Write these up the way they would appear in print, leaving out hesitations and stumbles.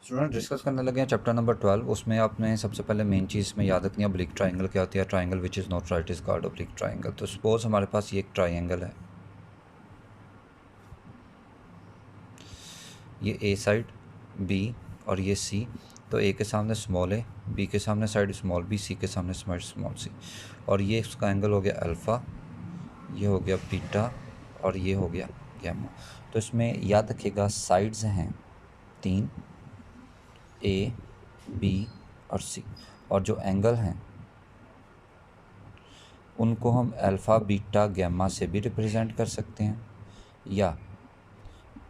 Student discuss करने लगे हैं चैप्टर नंबर 12। उसमें आपने सबसे पहले मेन चीज़ में याद रखनी है ऑब्लिक ट्राइंगल क्या होती है। Triangle which is not right is called oblique triangle. तो सपोज हमारे पास ये एक ट्राइंगल है, ये ए साइड बी और ये सी। तो ए के सामने स्मॉल ए, बी के सामने साइड स्मॉल बी, सी के सामने साइड स्मॉल सी। और ये इसका एंगल हो गया अल्फ़ा, ये हो गया बीटा और ये हो गया गैमा। तो इसमें याद रखिएगा साइड्स हैं 3, ए बी और सी, और जो एंगल हैं उनको हम अल्फ़ा बीटा गैमा से भी रिप्रेजेंट कर सकते हैं, या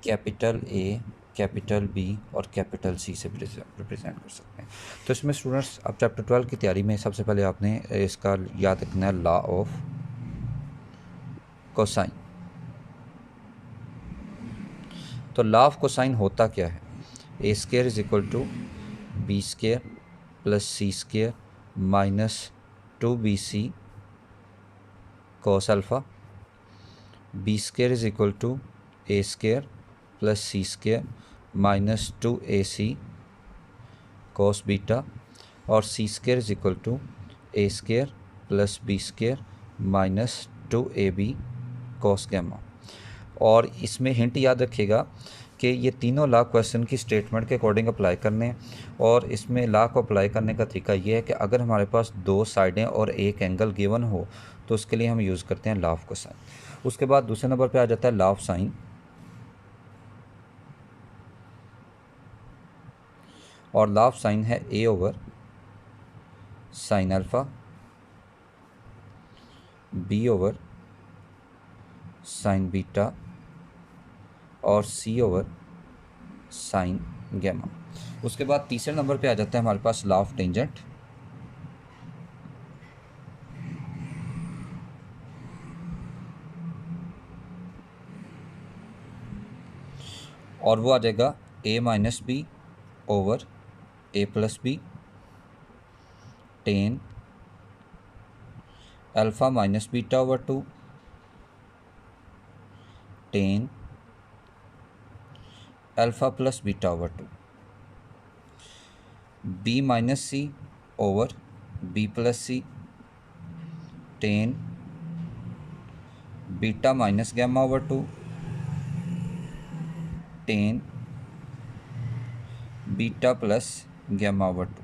कैपिटल ए कैपिटल बी और कैपिटल सी से रिप्रेजेंट कर सकते हैं। तो इसमें स्टूडेंट्स अब चैप्टर 12 की तैयारी में सबसे पहले आपने इसका याद रखना है लॉ ऑफ कोसाइन। तो लॉ ऑफ कोसाइन होता क्या है? A square is equal to b square plus c square minus 2bc cos alpha. B square is equal to a square plus c square minus 2ac cos beta, और c square is equal to a square plus b square minus 2ab cos gamma. और इसमें hint याद रखिएगा कि ये तीनों law question की statement के अकॉर्डिंग अप्लाई करने हैं। और इसमें लॉ को अप्लाई करने का तरीका ये है कि अगर हमारे पास दो साइडें और एक एंगल गिवन हो तो उसके लिए हम यूज़ करते हैं लॉ ऑफ कोसाइन। उसके बाद दूसरे नंबर पे आ जाता है लॉ ऑफ साइन। और लॉ ऑफ साइन है a over sine alpha, b over sine beta और सी ओवर साइन गैमा। उसके बाद तीसरे नंबर पे आ जाता है हमारे पास लॉ ऑफ टेंजेंट। और वो आ जाएगा a minus b over a plus b tan alpha minus beta over 2 tan alpha plus beta over 2, b minus c over b plus c tan beta minus gamma over 2 tan beta plus gamma over 2।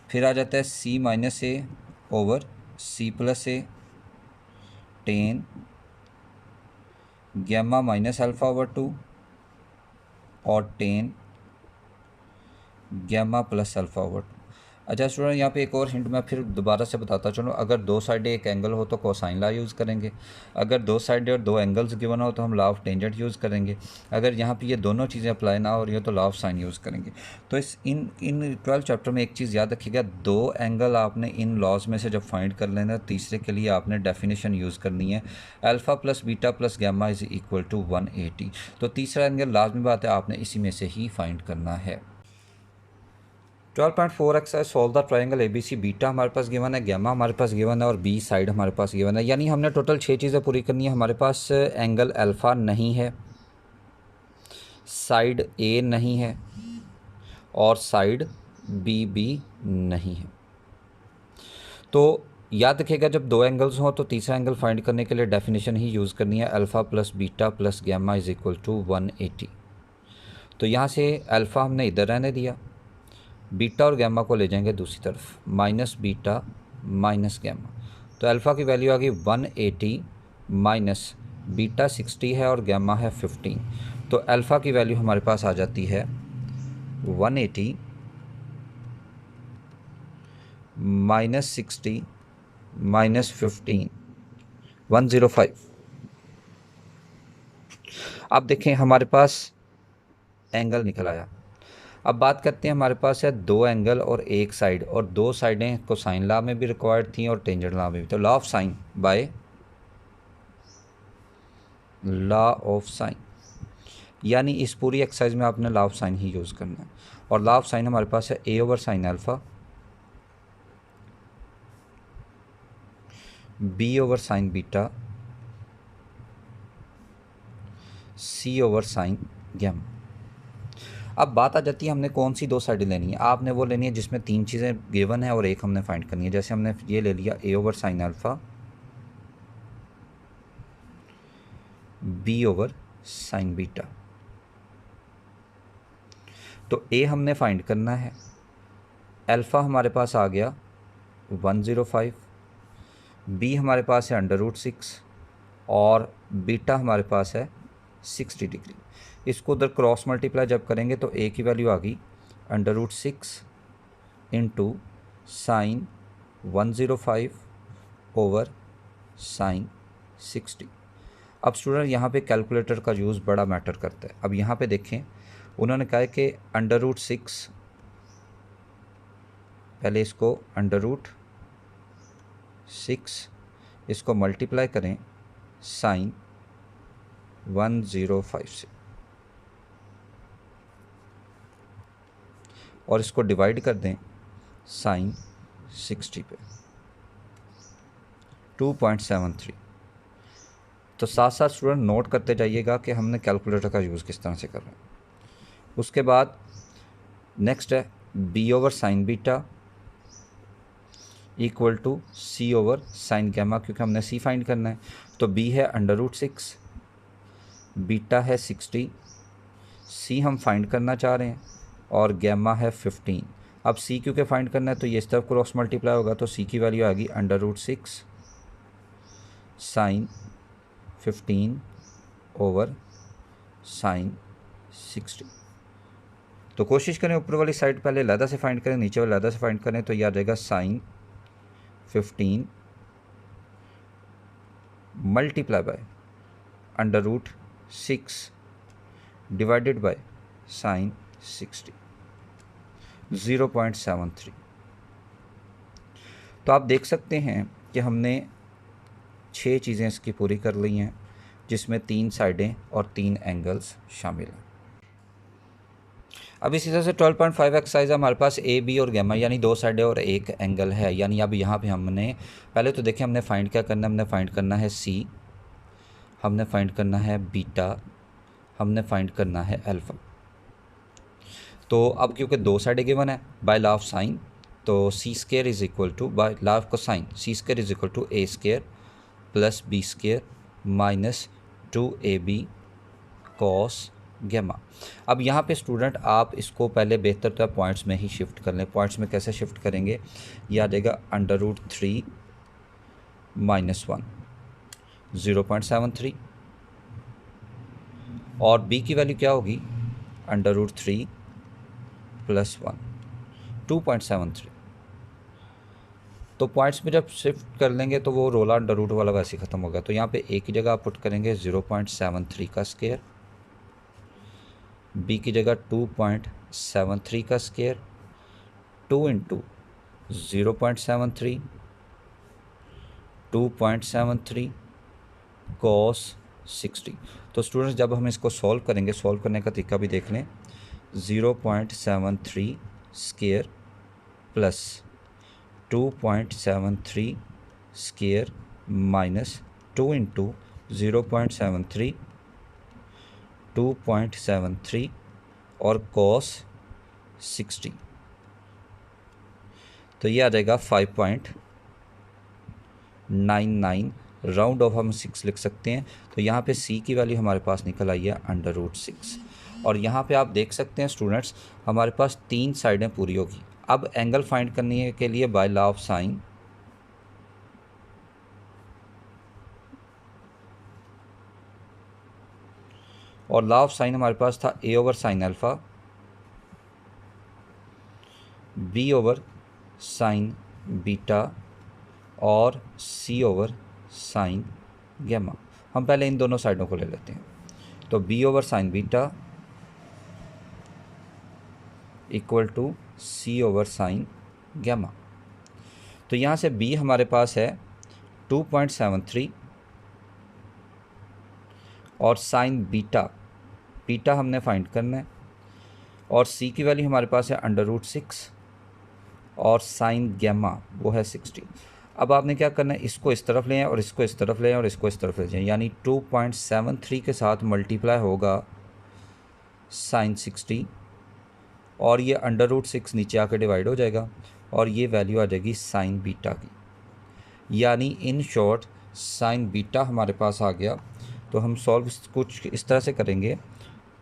फिर आ जाता है c minus a over c plus a tan gamma minus alpha over 2 और tan gamma plus alpha over 2। अच्छा student, यहाँ पे एक और हिंट मैं फिर दोबारा से बताता चलूँ। अगर दो साइडें एक एंगल हो तो कोसाइन लॉ यूज़ करेंगे। अगर दो साइडें और दो एंगल्स गिवन हो तो हम लॉ ऑफ टेंजेंट यूज़ करेंगे। अगर यहाँ पे ये दोनों चीज़ें अप्लाई ना हो रही हो तो लॉ ऑफ साइन यूज़ करेंगे। तो इस इन इन 12 चैप्टर में एक चीज़ याद रखिएगा, दो एंगल आपने इन लॉज में से जब फाइंड कर लेना, तीसरे के लिए आपने डेफिनेशन यूज़ करनी है alpha plus beta plus gamma is equal to 180। तो तीसरा एंगल लाजमी बात है आपने इसी में से ही फाइंड करना है। 12.4 exercise solve the triangle A B C. Beta हमारे पास गिवन है, गैमा हमारे पास गिवन है और बी साइड हमारे पास गिवन है। यानी हमने टोटल 6 चीज़ें पूरी करनी है। हमारे पास एंगल अल्फ़ा नहीं है, साइड ए नहीं है और साइड बी भी नहीं है। तो याद रखिएगा जब दो एंगल्स हों तो तीसरा एंगल फाइंड करने के लिए डेफिनेशन ही यूज़ करनी है alpha plus beta plus gamma is equal to 180। तो यहाँ से अल्फ़ा हमने इधर रहने दिया, बीटा और गैमा को ले जाएंगे दूसरी तरफ, माइनस बीटा माइनस गैमा। तो अल्फ़ा की वैल्यू आ गई 180 माइनस बीटा 60 है और गैमा है 15। तो अल्फ़ा की वैल्यू हमारे पास आ जाती है 180 माइनस 60 माइनस 15, 105। अब देखें हमारे पास एंगल निकल आया। अब बात करते हैं, हमारे पास है दो एंगल और एक साइड, और दो साइडें कोसाइन लॉ में भी रिक्वायर्ड थी और टेंजेंट लॉ में भी। तो law of sine by law of sine, यानी इस पूरी एक्सरसाइज में आपने लॉ ऑफ साइन ही यूज़ करना है। और लॉ ऑफ साइन हमारे पास है a over sine alpha, b over sine beta, c over sine gamma. अब बात आ जाती है हमने कौन सी दो साइडें लेनी है। आपने वो लेनी है जिसमें तीन चीज़ें गिवन है और एक हमने फाइंड करनी है। जैसे हमने ये ले लिया a over sine alpha, b over sine beta. तो a हमने फाइंड करना है, अल्फ़ा हमारे पास आ गया 105, b हमारे पास है √6 और बीटा हमारे पास है 60 डिग्री। इसको उधर क्रॉस मल्टीप्लाई जब करेंगे तो a की वैल्यू आ गई √6 इंटू साइन 105 ओवर साइन 60। अब स्टूडेंट यहाँ पे कैलकुलेटर का यूज़ बड़ा मैटर करता है। अब यहाँ पे देखें, उन्होंने कहा है कि √6, पहले इसको √6 इसको मल्टीप्लाई करें साइन 105 से और इसको डिवाइड कर दें साइन 60 पे 2.73। तो साथ साथ स्टूडेंट नोट करते जाइएगा कि हमने कैलकुलेटर का यूज़ किस तरह से कर रहे हैं। उसके बाद नेक्स्ट है b over sine beta equal to c over sine gamma, क्योंकि हमने c फाइंड करना है। तो b है √6, बीटा है 60, c हम फाइंड करना चाह रहे हैं और गैमा है 15। अब c क्योंकि फाइंड करना है तो ये इस तरफ क्रॉस मल्टीप्लाई होगा, तो c की वैल्यू आएगी √6 साइन 15 ओवर साइन 60। तो कोशिश करें ऊपर वाली साइड पहले अलहदा से फाइंड करें, नीचे वाली अलहदा से फाइंड करें, तो यह आ जाएगा sine 15 multiply by √6 divided by sine 60 0.73। तो आप देख सकते हैं कि हमने 6 चीज़ें इसकी पूरी कर ली हैं, जिसमें 3 साइडें और 3 एंगल्स शामिल हैं। अब इसी तरह से 12.5 एक्सरसाइज हमारे पास ए बी और गैमा यानी 2 साइडें और 1 एंगल है। यानी अब यहाँ पे हमने पहले तो देखें हमने फाइंड क्या करना है, हमने फाइंड करना है सी, हमने फाइंड करना है बीटा, हमने फाइंड करना है अल्फ़ा। तो अब क्योंकि 2 साइडें गिवन है बाय लॉ ऑफ साइन, तो c square is equal to by law of cosine c square is equal to a square plus b square minus 2ab cos gamma. अब यहाँ पे स्टूडेंट आप इसको पहले बेहतर तो पॉइंट्स में ही शिफ्ट कर लें। पॉइंट्स में कैसे शिफ्ट करेंगे, ये आ जाएगा √3 माइनस 1 0.73 और b की वैल्यू क्या होगी √3 प्लस 1 2.73। तो पॉइंट्स में जब शिफ्ट कर लेंगे तो वो रोला √रूट वाला वैसे ही ख़त्म हो गया। तो यहाँ पे a की जगह आप पुट करेंगे 0.73 का स्क्वायर, b की जगह 2.73 का स्क्वायर, 2 इंटू 0.73 2.73 कॉस 60। तो स्टूडेंट्स जब हम इसको सॉल्व करेंगे, सॉल्व करने का तरीका भी देख लें, 0.73 square plus 2.73 square minus 2 into 0.73 2.73 और कॉस 60। तो ये आ जाएगा 5.99, राउंड ऑफ हम 6 लिख सकते हैं। तो यहाँ पे c की वैल्यू हमारे पास निकल आई है √6। और यहाँ पे आप देख सकते हैं स्टूडेंट्स हमारे पास 3 साइडें पूरी होगी। अब एंगल फाइंड करने के लिए बाय लॉ ऑफ साइन और लॉ ऑफ साइन हमारे पास था a over sine alpha, b over sine beta और c ओवर साइन गैमा। हम पहले इन दोनों साइडों को ले लेते हैं। तो b over sine beta equal to c over sine gamma. तो यहाँ से b हमारे पास है 2.73 और साइन बीटा हमने फाइंड करना है और c की वैल्यू हमारे पास है √6 और साइन गैमा वो है 60। अब आपने क्या करना है, इसको इस तरफ ले आएं और इसको इस तरफ ले आएं और इसको इस तरफ ले जाएं, यानी 2.73 के साथ मल्टीप्लाई होगा साइन 60 और ये √6 नीचे आकर डिवाइड हो जाएगा और ये वैल्यू आ जाएगी साइन बीटा की, यानी इन शॉर्ट साइन बीटा हमारे पास आ गया। तो हम सॉल्व कुछ इस तरह से करेंगे,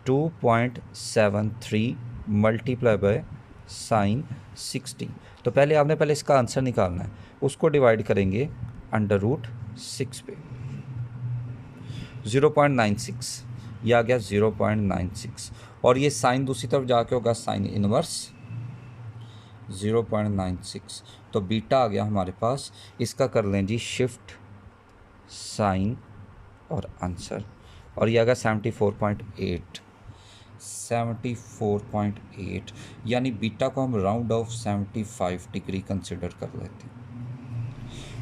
2.73 मल्टीप्लाई बाय साइन 60। तो पहले इसका आंसर निकालना है, उसको डिवाइड करेंगे √6 पे, 0.96, यह आ गया 0.96 और ये साइन दूसरी तरफ जाके होगा साइन इनवर्स 0.96। तो बीटा आ गया हमारे पास, इसका कर लें जी शिफ्ट साइन और आंसर, और ये आ गया 74.8, यानी बीटा को हम राउंड ऑफ 75 डिग्री कंसिडर कर लेते हैं।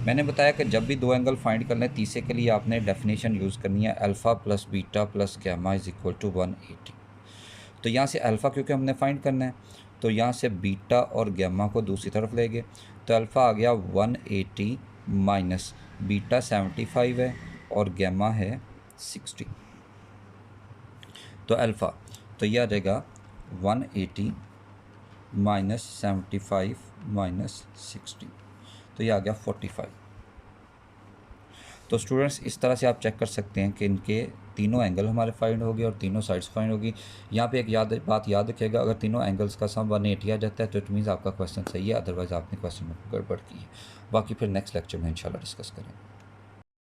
मैंने बताया कि जब भी दो एंगल फाइंड करना है, तीसरे के लिए आपने डेफिनेशन यूज़ करनी है alpha plus beta plus gamma is equal to 180। तो यहाँ से अल्फ़ा क्योंकि हमने फाइंड करना है, तो यहाँ से बीटा और गैमा को दूसरी तरफ लेंगे, तो अल्फ़ा आ गया 180 माइनस बीटा 75 है और गैमा है 60। तो अल्फ़ा, तो यह आ जाएगा 180 माइनस 75 माइनस 60, तो ये आ गया 45। तो स्टूडेंट्स इस तरह से आप चेक कर सकते हैं कि इनके तीनों एंगल हमारे फाइंड होगी और तीनों साइड्स फाइंड होगी। यहाँ पे एक बात याद रखिएगा, अगर तीनों एंगल्स का सम 180 आ जाता है तो इट मीन्स आपका क्वेश्चन सही है, अदरवाइज़ आपने क्वेश्चन में गड़बड़ की है। बाकी फिर नेक्स्ट लेक्चर में इंशाल्लाह डिस्कस करेंगे।